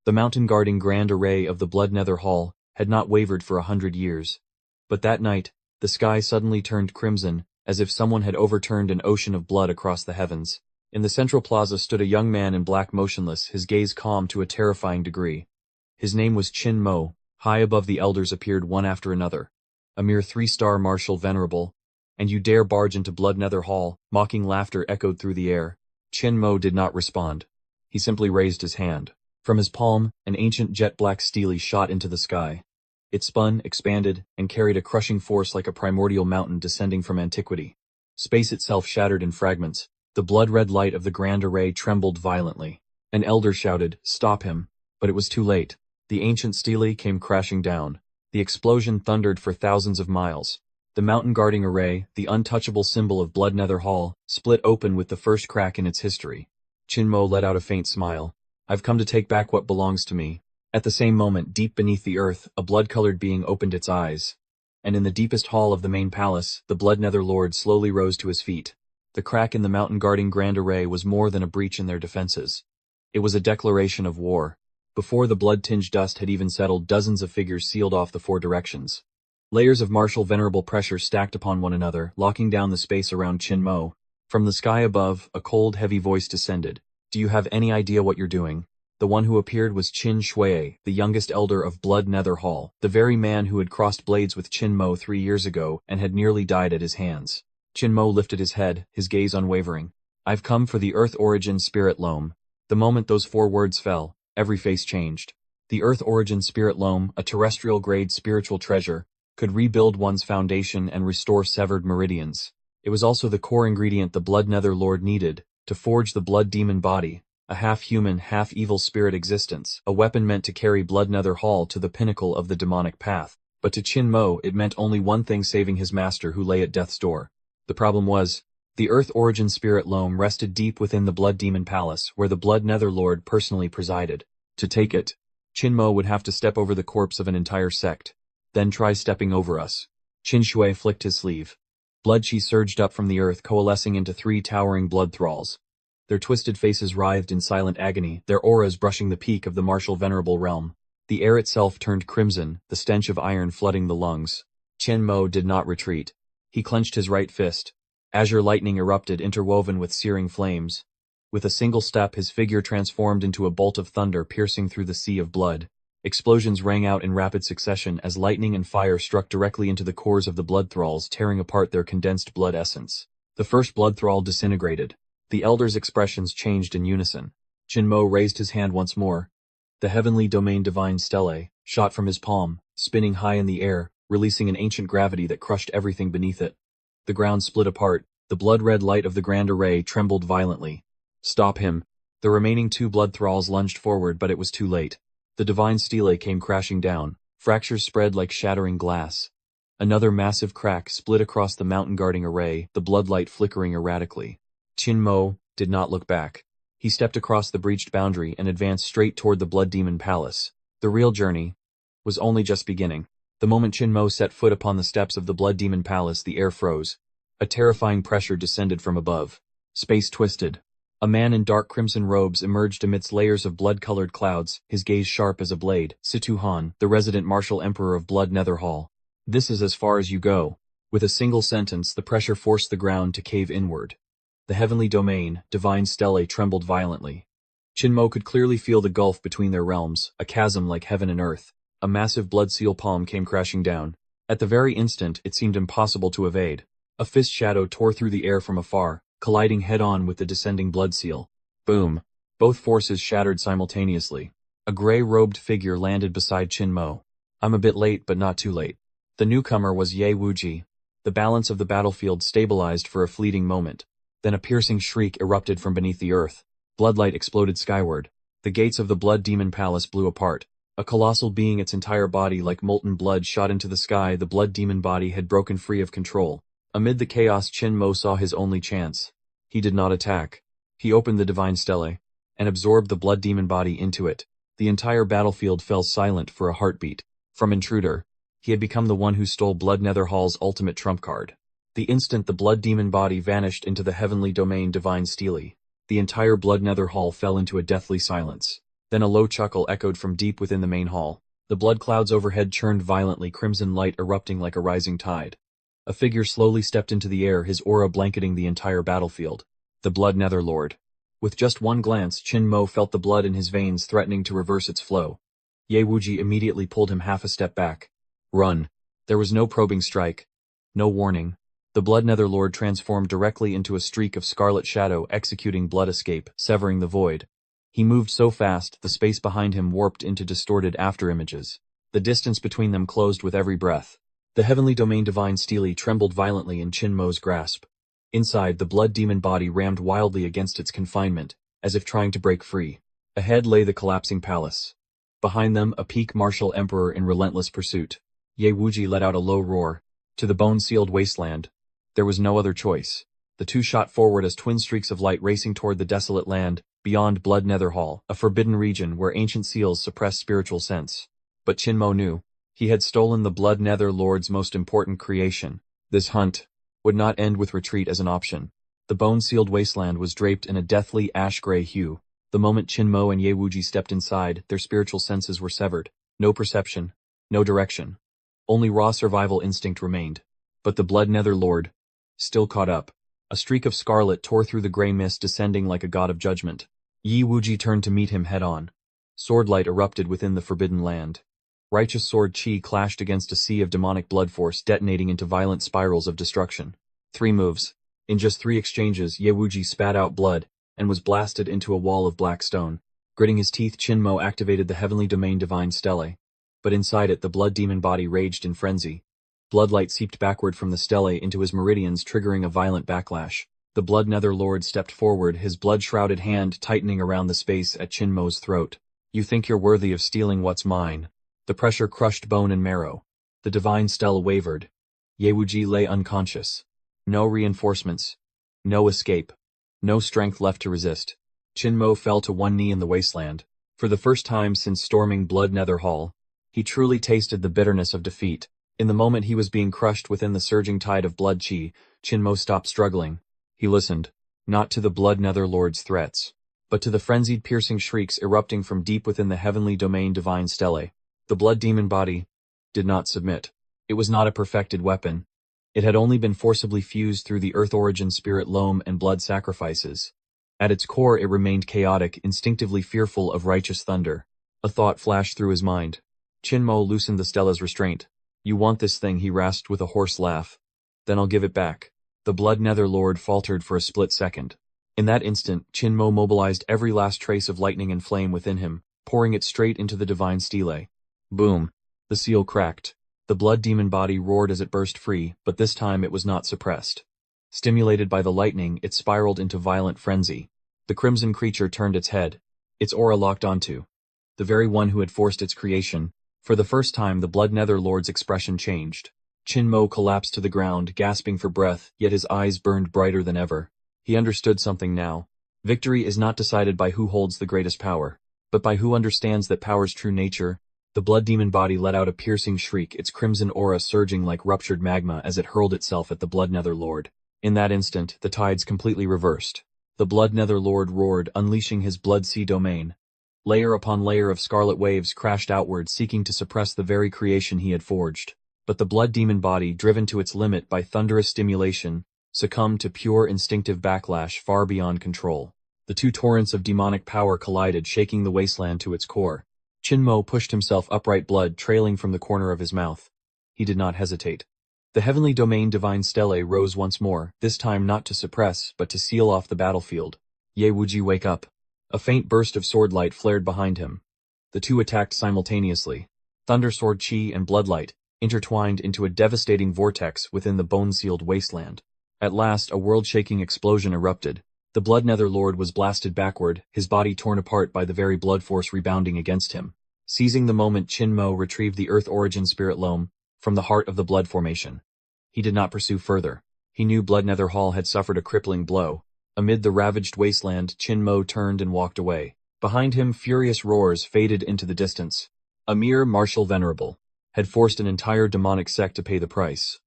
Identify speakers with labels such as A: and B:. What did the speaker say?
A: The mountain-guarding grand array of the Blood Nether Hall had not wavered for 100 years. But that night, the sky suddenly turned crimson, as if someone had overturned an ocean of blood across the heavens. In the central plaza stood a young man in black, motionless, his gaze calm to a terrifying degree. His name was Qin Mo. High above the elders appeared one after another. A mere 3-star marshal venerable. And you dare barge into Blood Nether Hall? Mocking laughter echoed through the air. Qin Mo did not respond. He simply raised his hand. From his palm, an ancient jet-black stele shot into the sky. It spun, expanded, and carried a crushing force like a primordial mountain descending from antiquity. Space itself shattered in fragments. The blood-red light of the grand array trembled violently. An elder shouted, "Stop him!" But it was too late. The ancient stele came crashing down. The explosion thundered for thousands of miles. The mountain-guarding array, the untouchable symbol of Blood Nether Hall, split open with the first crack in its history. Qin Mo let out a faint smile. "I've come to take back what belongs to me." At the same moment, deep beneath the earth, a blood-colored being opened its eyes. And in the deepest hall of the main palace, the Blood Nether Lord slowly rose to his feet. The crack in the mountain-guarding grand array was more than a breach in their defenses. It was a declaration of war. Before the blood-tinged dust had even settled, dozens of figures sealed off the 4 directions. Layers of martial venerable pressure stacked upon one another, locking down the space around Qin Mo. From the sky above, a cold, heavy voice descended. "Do you have any idea what you're doing?" The one who appeared was Qin Shui, the youngest elder of Blood Nether Hall, the very man who had crossed blades with Qin Mo 3 years ago and had nearly died at his hands. Qin Mo lifted his head, his gaze unwavering. "I've come for the Earth Origin Spirit Loam." The moment those 4 words fell, every face changed. The Earth Origin Spirit Loam, a terrestrial-grade spiritual treasure, could rebuild one's foundation and restore severed meridians. It was also the core ingredient the Blood Nether Lord needed to forge the Blood Demon body, a half-human, half-evil spirit existence, a weapon meant to carry Blood Nether Hall to the pinnacle of the demonic path. But to Qin Mo, it meant only one thing: saving his master who lay at death's door. The problem was, the Earth Origin Spirit Loam rested deep within the Blood Demon Palace, where the Blood Nether Lord personally presided. To take it, Qin Mo would have to step over the corpse of an entire sect. Then try stepping over us. Qin Shui flicked his sleeve. Blood chi surged up from the earth, coalescing into 3 towering blood thralls. Their twisted faces writhed in silent agony, their auras brushing the peak of the martial venerable realm. The air itself turned crimson, the stench of iron flooding the lungs. Qin Mo did not retreat. He clenched his right fist. Azure lightning erupted, interwoven with searing flames. With a single step, his figure transformed into a bolt of thunder piercing through the sea of blood. Explosions rang out in rapid succession as lightning and fire struck directly into the cores of the blood thralls, tearing apart their condensed blood essence. The first blood thrall disintegrated. The elders' expressions changed in unison. Qin Mo raised his hand once more. The heavenly domain Divine Stele shot from his palm, spinning high in the air, releasing an ancient gravity that crushed everything beneath it. The ground split apart. The blood-red light of the grand array trembled violently. "Stop him!" The remaining 2 blood thralls lunged forward, but it was too late. The Divine Stele came crashing down. Fractures spread like shattering glass. Another massive crack split across the mountain-guarding array, the bloodlight flickering erratically. Qin Mo did not look back. He stepped across the breached boundary and advanced straight toward the Blood Demon Palace. The real journey was only just beginning. The moment Qin Mo set foot upon the steps of the Blood Demon Palace, the air froze. A terrifying pressure descended from above. Space twisted. A man in dark crimson robes emerged amidst layers of blood-colored clouds, his gaze sharp as a blade. Situ Han, the resident martial emperor of Blood Nether Hall. "This is as far as you go." With a single sentence, the pressure forced the ground to cave inward. The heavenly domain, Divine Stele, trembled violently. Qin Mo could clearly feel the gulf between their realms, a chasm like heaven and earth. A massive blood seal palm came crashing down. At the very instant, it seemed impossible to evade. A fist shadow tore through the air from afar, colliding head-on with the descending blood seal. Boom! Both forces shattered simultaneously. A gray-robed figure landed beside Qin Mo. "I'm a bit late, but not too late." The newcomer was Ye Wuji. The balance of the battlefield stabilized for a fleeting moment. Then a piercing shriek erupted from beneath the earth. Bloodlight exploded skyward. The gates of the Blood Demon Palace blew apart. A colossal being, its entire body like molten blood, shot into the sky. The Blood Demon body had broken free of control. Amid the chaos, Qin Mo saw his only chance. He did not attack. He opened the Divine Stele and absorbed the Blood Demon body into it. The entire battlefield fell silent for a heartbeat. From intruder, he had become the one who stole Blood Nether Hall's ultimate trump card. The instant the Blood Demon body vanished into the heavenly domain Divine Stele, the entire Blood Nether Hall fell into a deathly silence. Then a low chuckle echoed from deep within the main hall. The blood clouds overhead churned violently, crimson light erupting like a rising tide. A figure slowly stepped into the air, his aura blanketing the entire battlefield. The Blood Netherlord. With just one glance, Qin Mo felt the blood in his veins threatening to reverse its flow. Ye Wuji immediately pulled him half a step back. Run. There was no probing strike. No warning. The Blood Netherlord transformed directly into a streak of scarlet shadow, executing blood escape, severing the void. He moved so fast, the space behind him warped into distorted afterimages. The distance between them closed with every breath. The heavenly domain Divine Stele trembled violently in Qin Mo's grasp. Inside, the blood demon body rammed wildly against its confinement, as if trying to break free. Ahead lay the collapsing palace. Behind them, a peak martial emperor in relentless pursuit. Ye Wuji let out a low roar. To the bone-sealed wasteland. There was no other choice. The two shot forward as twin streaks of light racing toward the desolate land, beyond Blood Nether Hall, a forbidden region where ancient seals suppressed spiritual sense. But Qin Mo knew. He had stolen the Blood Nether Lord's most important creation. This hunt would not end with retreat as an option. The bone-sealed wasteland was draped in a deathly ash-gray hue. The moment Qin Mo and Ye Wuji stepped inside, their spiritual senses were severed. No perception. No direction. Only raw survival instinct remained. But the Blood Nether Lord still caught up. A streak of scarlet tore through the gray mist, descending like a god of judgment. Ye Wuji turned to meet him head-on. Swordlight erupted within the forbidden land. Righteous sword chi clashed against a sea of demonic blood force, detonating into violent spirals of destruction. 3 moves. In just 3 exchanges, Ye Wuji spat out blood, and was blasted into a wall of black stone. Gritting his teeth, Qin Mo activated the heavenly domain Divine Stele. But inside it, the blood demon body raged in frenzy. Bloodlight seeped backward from the stele into his meridians, triggering a violent backlash. The Blood Nether Lord stepped forward, his blood-shrouded hand tightening around the space at Qin Mo's throat. You think you're worthy of stealing what's mine? The pressure crushed bone and marrow. The Divine Stele wavered. Ye Wuji lay unconscious. No reinforcements. No escape. No strength left to resist. Qin Mo fell to one knee in the wasteland. For the first time since storming Blood Nether Hall, he truly tasted the bitterness of defeat. In the moment he was being crushed within the surging tide of blood chi, Qin Mo stopped struggling. He listened, not to the Blood Nether Lord's threats, but to the frenzied piercing shrieks erupting from deep within the heavenly domain Divine Stele. The blood demon body did not submit. It was not a perfected weapon. It had only been forcibly fused through the earth origin spirit loam and blood sacrifices. At its core it remained chaotic, instinctively fearful of righteous thunder. A thought flashed through his mind. Qin Mo loosened the Stela's restraint. You want this thing, he rasped with a hoarse laugh. Then I'll give it back. The Blood Nether Lord faltered for a split second. In that instant, Qin Mo mobilized every last trace of lightning and flame within him, pouring it straight into the Divine Stele. Boom. The seal cracked. The blood demon body roared as it burst free, but this time it was not suppressed. Stimulated by the lightning, it spiraled into violent frenzy. The crimson creature turned its head. Its aura locked onto the very one who had forced its creation. For the first time, the Blood Nether Lord's expression changed. Qin Mo collapsed to the ground, gasping for breath, yet his eyes burned brighter than ever. He understood something now. Victory is not decided by who holds the greatest power, but by who understands that power's true nature. The blood demon body let out a piercing shriek, its crimson aura surging like ruptured magma as it hurled itself at the Blood Nether Lord. In that instant, the tides completely reversed. The Blood Nether Lord roared, unleashing his blood sea domain. Layer upon layer of scarlet waves crashed outward, seeking to suppress the very creation he had forged. But the blood demon body, driven to its limit by thunderous stimulation, succumbed to pure instinctive backlash far beyond control. The two torrents of demonic power collided, shaking the wasteland to its core. Qin Mo pushed himself upright, blood trailing from the corner of his mouth. He did not hesitate. The heavenly domain Divine Stele rose once more, this time not to suppress, but to seal off the battlefield. Ye Wuji, wake up. A faint burst of swordlight flared behind him. The two attacked simultaneously. Thunder sword chi and bloodlight intertwined into a devastating vortex within the bone-sealed wasteland. At last, a world-shaking explosion erupted. The Blood Nether Lord was blasted backward, his body torn apart by the very blood force rebounding against him. Seizing the moment, Qin Mo retrieved the Earth Origin Spirit Loam from the heart of the blood formation. He did not pursue further. He knew Blood Nether Hall had suffered a crippling blow. Amid the ravaged wasteland, Qin Mo turned and walked away. Behind him, furious roars faded into the distance. A mere martial venerable had forced an entire demonic sect to pay the price.